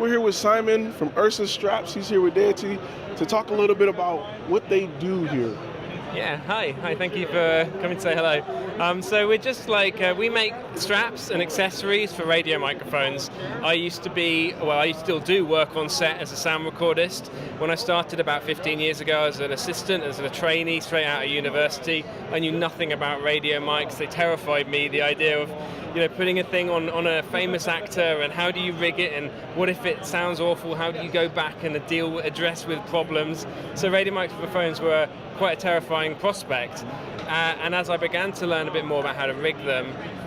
We're here with Simon from Ursa Straps. He's here with Deity to talk a little bit about what they do here. Yeah, hi, thank you for coming to say hello. So we're just we make straps and accessories for radio microphones. I still do work on set as a sound recordist. When I started about 15 years ago as an assistant, as a trainee straight out of university, I knew nothing about radio mics. They terrified me, the idea of putting a thing on a famous actor, and how do you rig it, and what if it sounds awful, how do you go back and address with problems. So radio microphones were quite a terrifying prospect, and as I began to learn a bit more about how to rig them,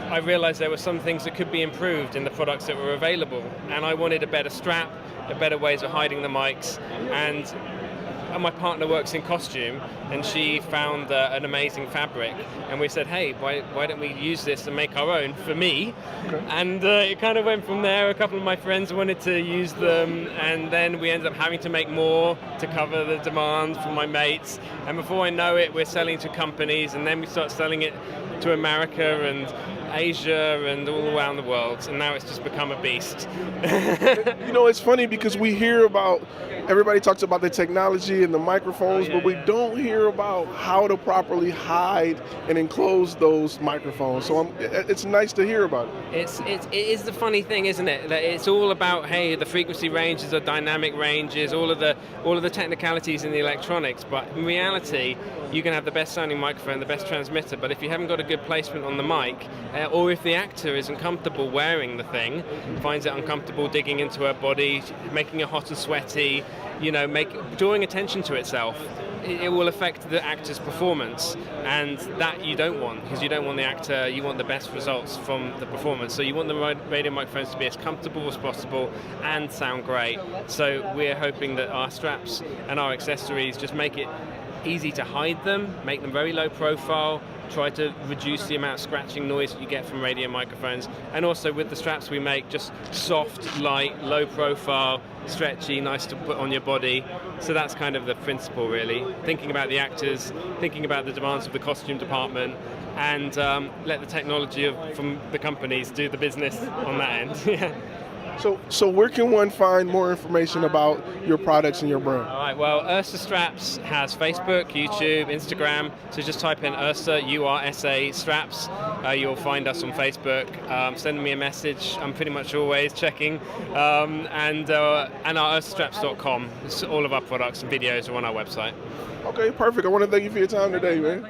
I realized there were some things that could be improved in the products that were available, and I wanted a better strap, a better ways of hiding the mics, and my partner works in costume, and she found an amazing fabric, and we said, hey, why don't we use this and make our own for me? Okay. And it kind of went from there. A couple of my friends wanted to use them, and then we ended up having to make more to cover the demand from my mates, and before I know it, we're selling to companies, and then we start selling it to America and Asia and all around the world, and now it's just become a beast. It's funny because we hear about, everybody talks about the technology and the microphones, but we don't hear about how to properly hide and enclose those microphones. So it's nice to hear about it. It is the funny thing, isn't it? That it's all about, hey, the frequency ranges are dynamic ranges, all of the technicalities in the electronics, but in reality, you can have the best sounding microphone, the best transmitter, but if you haven't got a good placement on the mic, or if the actor isn't comfortable wearing the thing, finds it uncomfortable digging into her body, making her hot and sweaty, drawing attention to itself, it will affect the actor's performance, and that you don't want, because you don't want the actor, you want the best results from the performance. So you want the radio microphones to be as comfortable as possible and sound great. So we're hoping that our straps and our accessories just make it easy to hide them, make them very low profile, try to reduce the amount of scratching noise that you get from radio microphones, and also with the straps we make, just soft, light, low profile, stretchy, nice to put on your body. So that's kind of the principle, really. Thinking about the actors, thinking about the demands of the costume department, and let the technology from the companies do the business on that end. Yeah. So where can one find more information about your products and your brand? All right, well, Ursa Straps has Facebook, YouTube, Instagram. So just type in Ursa, U-R-S-A, Straps. You'll find us on Facebook. Send me a message. I'm pretty much always checking. And our ursastraps.com. All of our products and videos are on our website. Okay, perfect. I want to thank you for your time today, man.